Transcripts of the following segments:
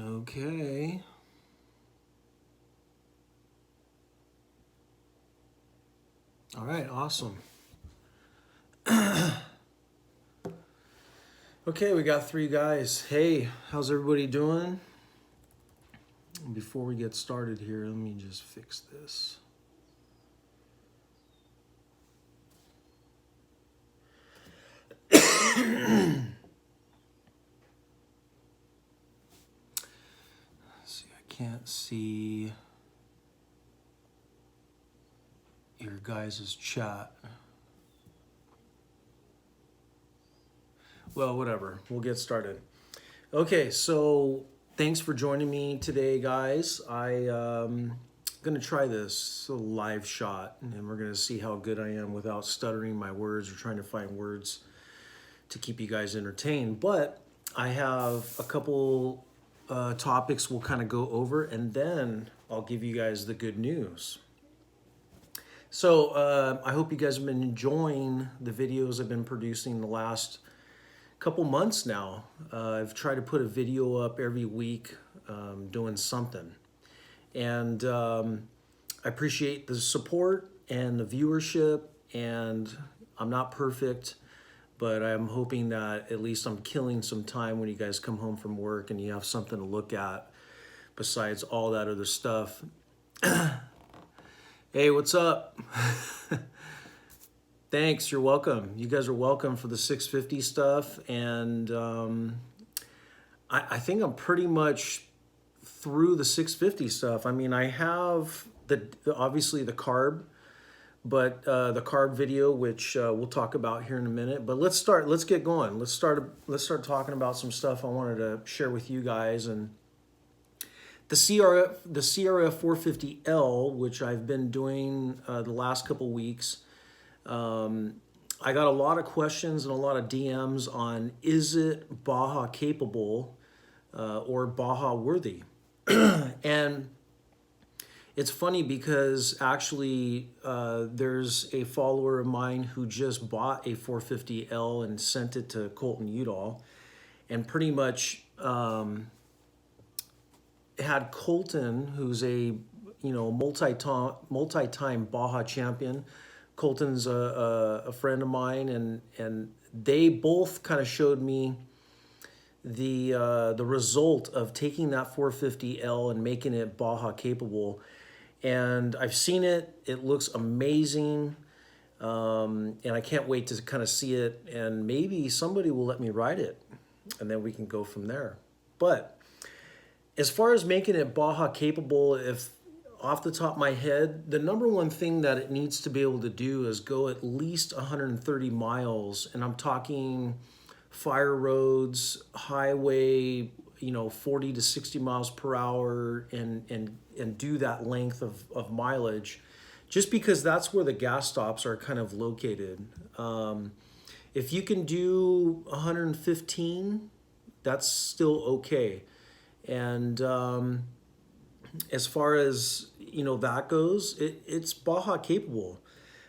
Okay. All right, awesome. Okay, we got three guys. Hey, how's everybody doing? Before we get started here, let me just fix this. See, I can't see your guys' chat. Well, whatever. We'll get started. Okay, so thanks for joining me today, guys. I'm gonna try this live shot, and we're gonna see how good I am without stuttering my words or trying to find words to keep you guys entertained. But I have a couple topics we'll kind of go over, and then I'll give you guys the good news. So I hope you guys have been enjoying the videos I've been producing the last couple months now. I've tried to put a video up every week doing something. And I appreciate the support and the viewership, and I'm not perfect, but I'm hoping that at least I'm killing some time when you guys come home from work and you have something to look at besides all that other stuff. Hey, what's up? Thanks, you're welcome. You guys are welcome for the 650 stuff, and I think I'm pretty much through the 650 stuff. I mean, I have obviously the carb, but the carb video, which we'll talk about here in a minute. But let's get going. Let's start talking about some stuff I wanted to share with you guys. And the CRF450L, which I've been doing the last couple weeks. I got a lot of questions and a lot of DMs on, is it Baja capable or Baja worthy? And it's funny because actually there's a follower of mine who just bought a 450L and sent it to Colton Udall, and pretty much had Colton, who's a multi-time Baja champion. Colton's a friend of mine, and they both kind of showed me the result of taking that 450L and making it Baja capable. And I've seen it. It looks amazing, and I can't wait to kind of see it. And maybe somebody will let me ride it, and then we can go from there. But as far as making it Baja capable, if off the top of my head, the number one thing that it needs to be able to do is go at least 130 miles. And I'm talking fire roads, highway, 40 to 60 miles per hour, and do that length of mileage, just because that's where the gas stops are kind of located. If you can do 115, that's still okay. And as far as that goes, it's Baja capable.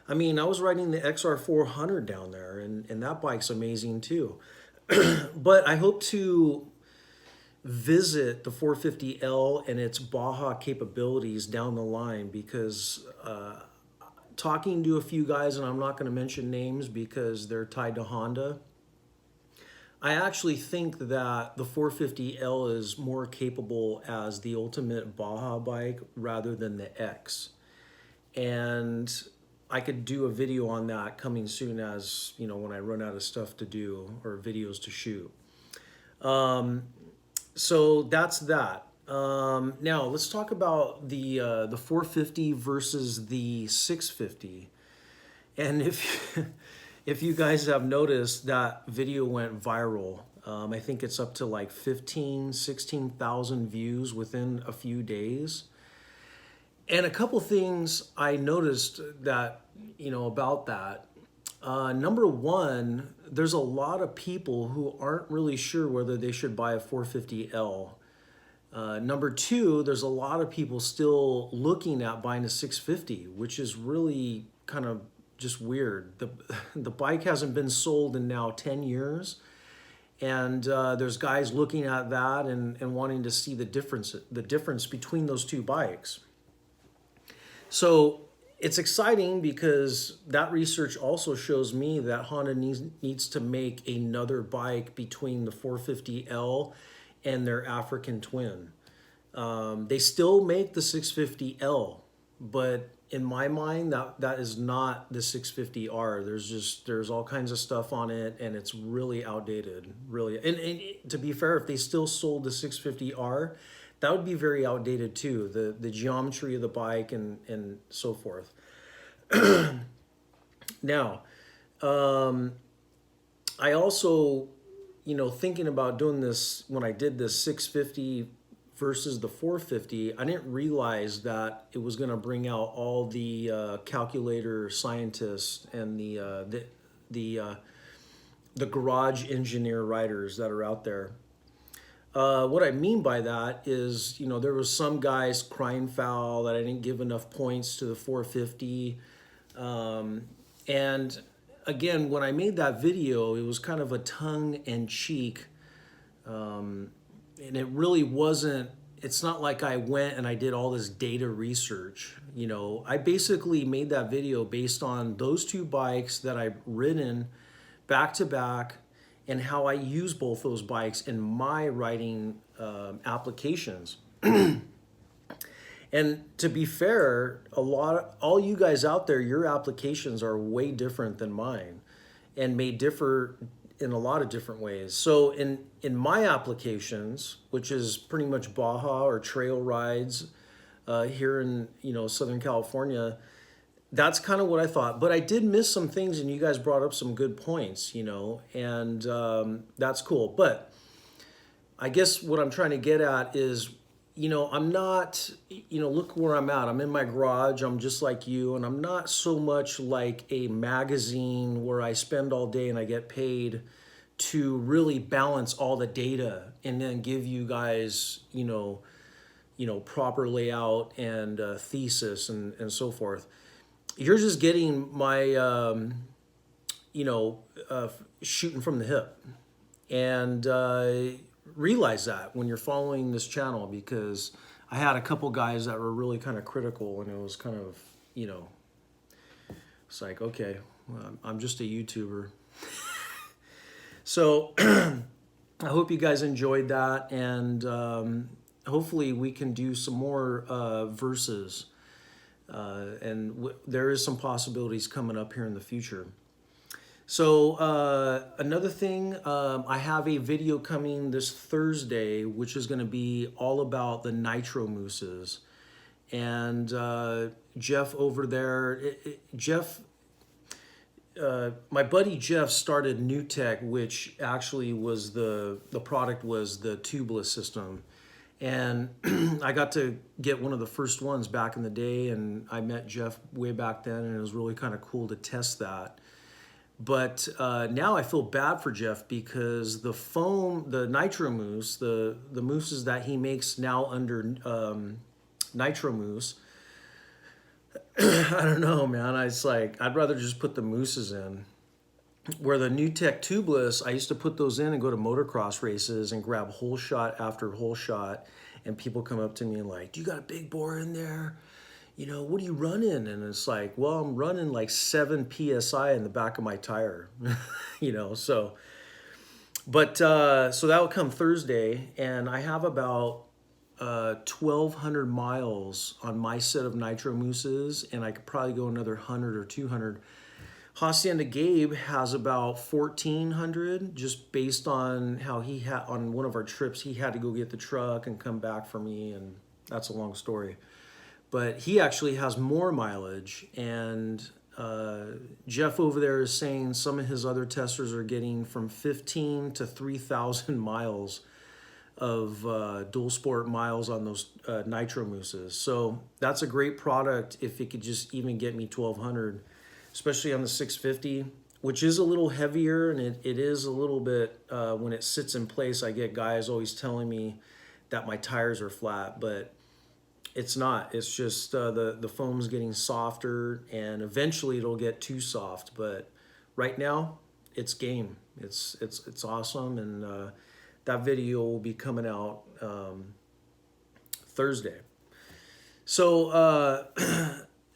I mean, I was riding the XR400 down there, and that bike's amazing too. But I hope to visit the 450L and its Baja capabilities down the line, because talking to a few guys, and I'm not going to mention names because they're tied to Honda, I actually think that the 450L is more capable as the ultimate Baja bike rather than the X. And I could do a video on that coming soon, as when I run out of stuff to do or videos to shoot. So that's that. Now let's talk about the 450 versus the 650. And if you guys have noticed, that video went viral. I think it's up to like 16,000 views within a few days. And a couple things I noticed that, about that. Number one, there's a lot of people who aren't really sure whether they should buy a 450L. Number two, there's a lot of people still looking at buying a 650, which is really kind of just weird. The bike hasn't been sold in now 10 years, And there's guys looking at that and wanting to see the difference between those two bikes. So it's exciting because that research also shows me that Honda needs to make another bike between the 450L and their African twin. They still make the 650L, but in my mind, that is not the 650R. There's all kinds of stuff on it, and it's really outdated. Really, and to be fair, if they still sold the 650R, that would be very outdated too. The geometry of the bike and so forth. Now, I also, thinking about doing this when I did this 650 versus the 450, I didn't realize that it was going to bring out all the calculator scientists and the garage engineer writers that are out there. What I mean by that is, there was some guys crying foul that I didn't give enough points to the 450. And again, when I made that video, it was kind of a tongue-in-cheek, and it really wasn't, it's not like I went and I did all this data research. I basically made that video based on those two bikes that I've ridden back to back and how I use both those bikes in my riding applications. And to be fair, all you guys out there, your applications are way different than mine and may differ in a lot of different ways. So in my applications, which is pretty much Baja or trail rides here in Southern California, that's kind of what I thought. But I did miss some things, and you guys brought up some good points, and that's cool. But I guess what I'm trying to get at is, I'm not, look where I'm at. I'm in my garage. I'm just like you, and I'm not so much like a magazine where I spend all day and I get paid to really balance all the data and then give you guys, proper layout and thesis and so forth. You're just getting my, shooting from the hip. And realize that when you're following this channel, because I had a couple guys that were really kind of critical, and it was kind of, it's like, okay, well, I'm just a YouTuber. So I hope you guys enjoyed that, and hopefully we can do some more verses. And there is some possibilities coming up here in the future. So another thing, I have a video coming this Thursday, which is going to be all about the nitro mousses. And Jeff over there, my buddy Jeff started New Tech, which actually was the product was the tubeless system. And I got to get one of the first ones back in the day, and I met Jeff way back then, and it was really kind of cool to test that. But now I feel bad for Jeff because the foam, the nitro mousse, the mousses that he makes now under nitro mousse, I don't know, man. It's like, I'd rather just put the mousses in. Where the New Tech tubeless, I used to put those in and go to motocross races and grab hole shot after hole shot. And people come up to me and like, do you got a big bore in there? What are you running? And it's like, well, I'm running like 7 PSI in the back of my tire, so. But so that will come Thursday, and I have about 1,200 miles on my set of nitro mousses, and I could probably go another 100 or 200. Hacienda Gabe has about 1,400, just based on how he had on one of our trips. He had to go get the truck and come back for me, and that's a long story. But he actually has more mileage, and Jeff over there is saying some of his other testers are getting from 15 to 3,000 miles of dual sport miles on those nitro mousses. So that's a great product if it could just even get me 1,200, especially on the 650, which is a little heavier, and it is a little bit, when it sits in place, I get guys always telling me that my tires are flat, but it's not. It's just the foam's getting softer, and eventually it'll get too soft. But right now, it's game. It's awesome, and that video will be coming out Thursday. So,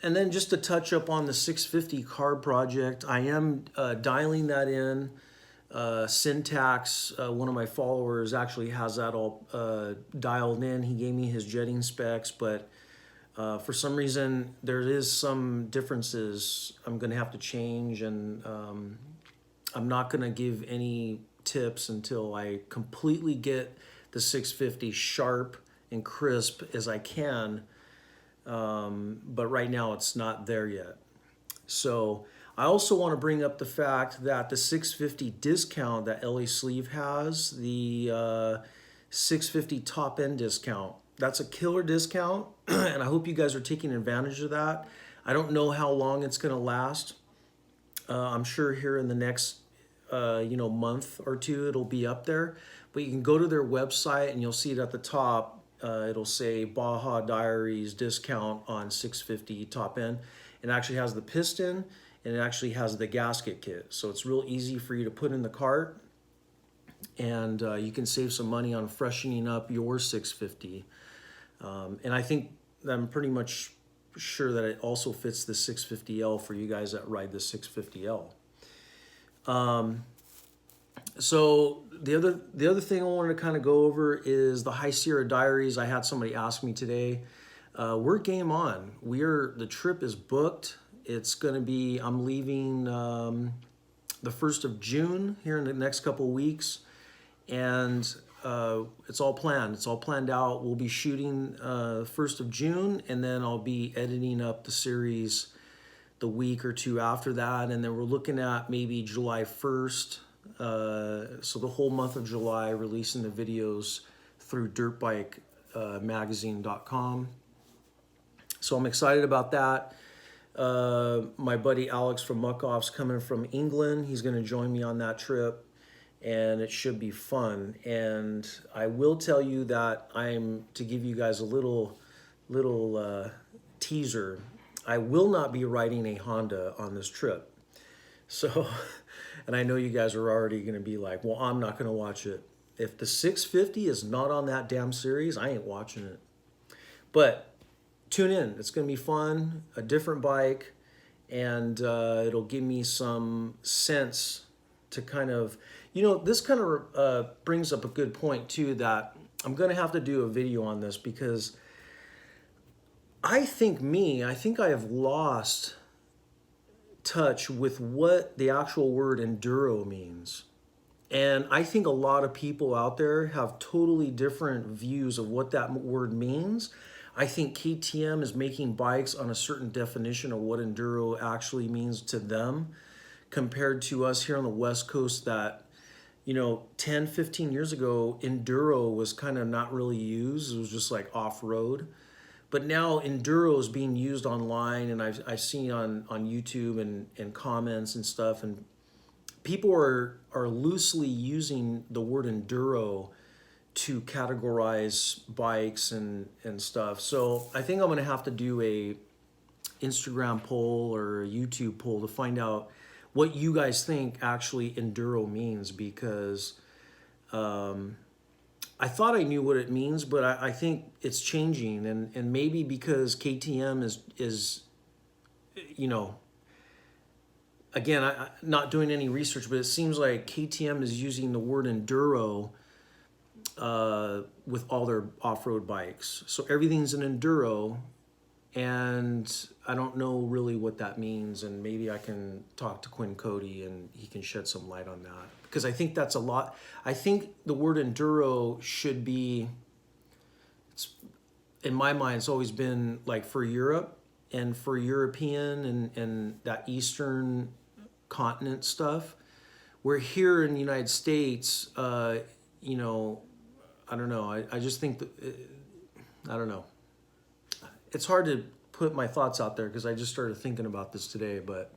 and then just to touch up on the 650 carb project, I am dialing that in. Syntax, one of my followers, actually has that all dialed in. He gave me his jetting specs, but for some reason there is some differences I'm going to have to change, and I'm not going to give any tips until I completely get the 650 sharp and crisp as I can. But right now it's not there yet. So I also want to bring up the fact that the 650 discount that LA Sleeve has, the 650 top end discount, that's a killer discount. And I hope you guys are taking advantage of that. I don't know how long it's going to last. I'm sure here in the next month or two it'll be up there, but you can go to their website and you'll see it at the top. It'll say Baja Diaries discount on 650 top end. It actually has the piston, and it actually has the gasket kit. So it's real easy for you to put in the cart, and you can save some money on freshening up your 650. And I think I'm pretty much sure that it also fits the 650L for you guys that ride the 650L. So the other thing I wanted to kind of go over is the High Sierra Diaries. I had somebody ask me today. We're game on. The trip is booked. It's going to be, I'm leaving the 1st of June here in the next couple of weeks, and it's all planned. It's all planned out. We'll be shooting 1st of June, and then I'll be editing up the series the week or two after that, and then we're looking at maybe July 1st. So the whole month of July, releasing the videos through dirtbikemagazine.com. So I'm excited about that. My buddy Alex from Muck-Off's coming from England. He's going to join me on that trip, and it should be fun. And I will tell you that to give you guys a little teaser, I will not be riding a Honda on this trip. So, and I know you guys are already going to be like, well, I'm not going to watch it. If the 650 is not on that damn series, I ain't watching it. But tune in. It's going to be fun, a different bike, and it'll give me some sense to kind of, this kind of brings up a good point too, that I'm going to have to do a video on this, because I think I have lost touch with what the actual word enduro means. And I think a lot of people out there have totally different views of what that word means. I think KTM is making bikes on a certain definition of what enduro actually means to them, compared to us here on the West Coast that, 10, 15 years ago, enduro was kind of not really used. It was just like off-road. But now enduro is being used online, and I've seen on YouTube and comments and stuff, and people are loosely using the word enduro to categorize bikes and stuff. So I think I'm going to have to do a Instagram poll or a YouTube poll to find out what you guys think actually enduro means, because I thought I knew what it means, but I think it's changing, and maybe because KTM is again, I'm not doing any research, but it seems like KTM is using the word enduro with all their off-road bikes. So everything's an enduro, and I don't know really what that means, and maybe I can talk to Quinn Cody and he can shed some light on that. Because I think that's a lot. I think the word enduro should be, in my mind, it's always been like for Europe and for European and that Eastern continent stuff. Where here in the United States, I don't know. I just think that, I don't know. It's hard to put my thoughts out there because I just started thinking about this today, but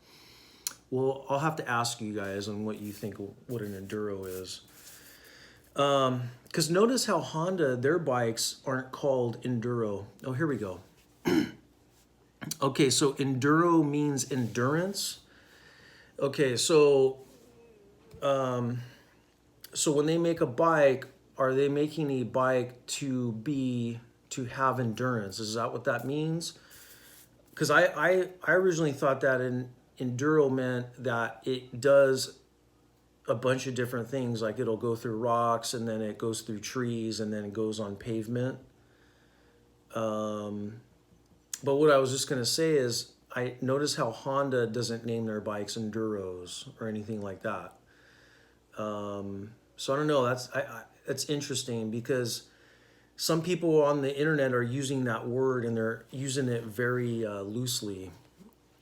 well, I'll have to ask you guys on what you think what an enduro is. Because notice how Honda, their bikes aren't called enduro. Oh, here we go. Okay, so enduro means endurance. Okay, so So when they make a bike, are they making a bike to have endurance? Is that what that means? Because I originally thought that enduro meant that it does a bunch of different things, like it'll go through rocks and then it goes through trees and then it goes on pavement. But what I was just gonna say is, I notice how Honda doesn't name their bikes enduros or anything like that. So I don't know. That's interesting, because some people on the internet are using that word and they're using it very loosely,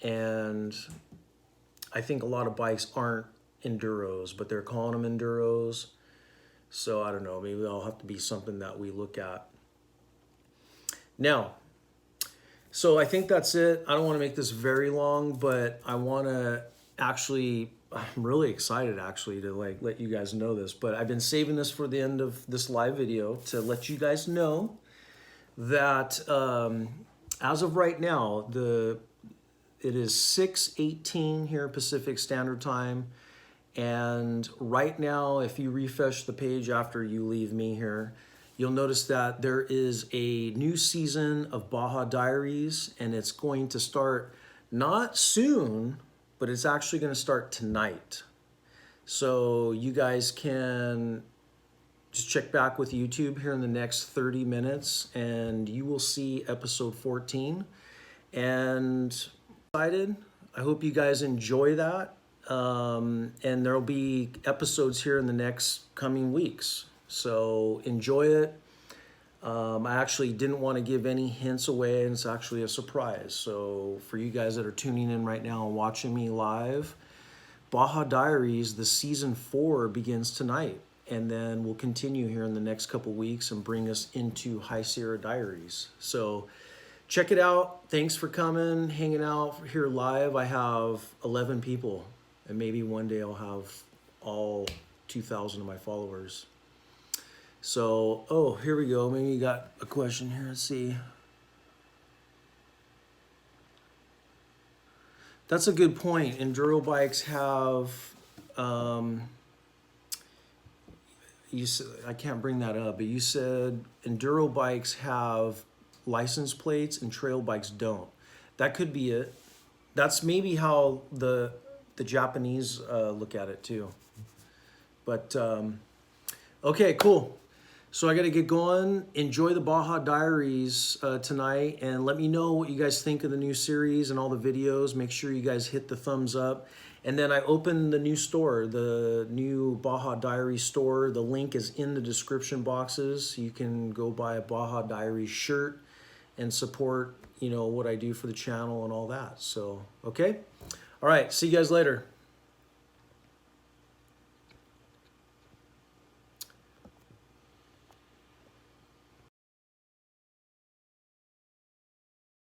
and I think a lot of bikes aren't enduros, but they're calling them enduros. So I don't know. Maybe that'll have to be something that we look at. Now, so I think that's it. I don't want to make this very long, but I want to actually, I'm really excited actually to like let you guys know this, but I've been saving this for the end of this live video to let you guys know that as of right now, it is 6:18 here Pacific Standard Time. And right now, if you refresh the page after you leave me here, you'll notice that there is a new season of Baja Diaries, and it's going to start not soon, but it's actually going to start tonight. So you guys can just check back with YouTube here in the next 30 minutes and you will see episode 14. And excited. I hope you guys enjoy that. And there'll be episodes here in the next coming weeks. So enjoy it. I actually didn't want to give any hints away, and it's actually a surprise. So for you guys that are tuning in right now and watching me live, Baja Diaries, the season 4 begins tonight, and then we'll continue here in the next couple weeks and bring us into High Sierra Diaries. So check it out. Thanks for coming, hanging out here live. I have 11 people, and maybe one day I'll have all 2,000 of my followers. So, oh, here we go. Maybe you got a question here. Let's see. That's a good point. Enduro bikes have, you said, I can't bring that up, but you said enduro bikes have license plates and trail bikes don't. That could be it. That's maybe how the Japanese look at it too. But okay, cool. So I got to get going. Enjoy the Baja Diaries tonight, and let me know what you guys think of the new series and all the videos. Make sure you guys hit the thumbs up. And then I opened the new store, the new Baja Diaries store. The link is in the description boxes. You can go buy a Baja Diaries shirt and support, you know, what I do for the channel and all that. So, okay. All right. See you guys later.